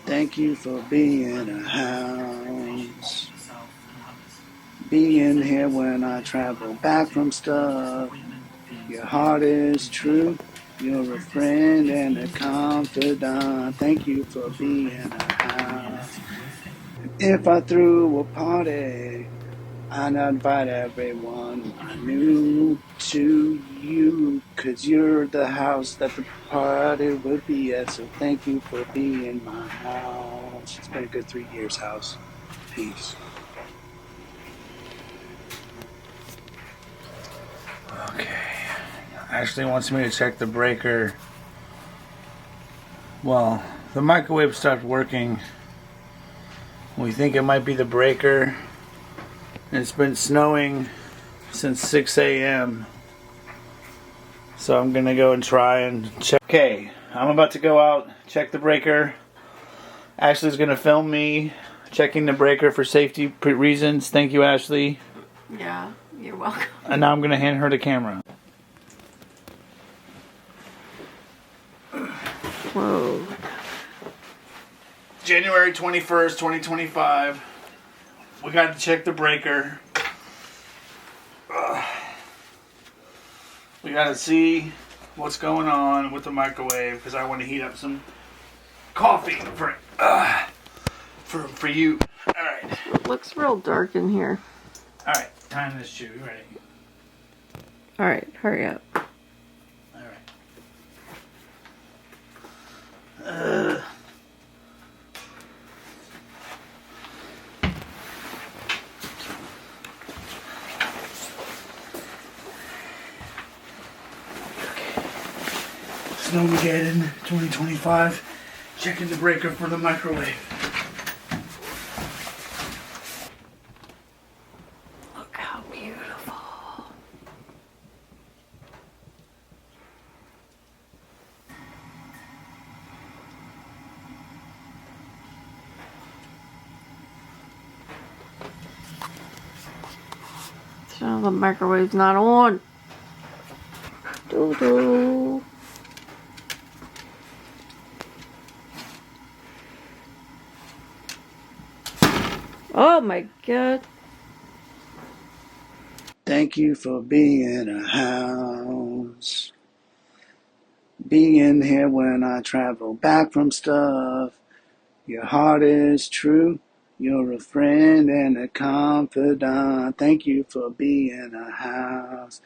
Thank you for being a house. Being here when I travel back from stuff. Your heart is true. You're a friend and a confidant. Thank you for being a house. If I threw a party, I'd invite everyone I knew to you, 'cause you're the house that the party would be at. So thank you for being my house. It's been a good 3 years, house. Peace. Okay. Ashley wants me to check the breaker. Well, the microwave stopped working. We think it might be the breaker. It's been snowing since 6 a.m. So I'm gonna go and try and check. Okay, I'm about to go out, check the breaker. Ashley's gonna film me checking the breaker for safety reasons. Thank you, Ashley. Yeah, you're welcome. And now I'm gonna hand her the camera. Whoa. January 21st, 2025. We got to check the breaker. We got to see what's going on with the microwave because I want to heat up some coffee for you. All right. It looks real dark in here. All right. Time this shoe. You ready? All right, hurry up. All right. Snowmageddon 2025. Checking the breaker for the microwave. Look how beautiful. So the microwave's not on. Doo-doo. Oh my god. Thank you for being a house. Being here when I travel back from stuff. Your heart is true. You're a friend and a confidant. Thank you for being a house.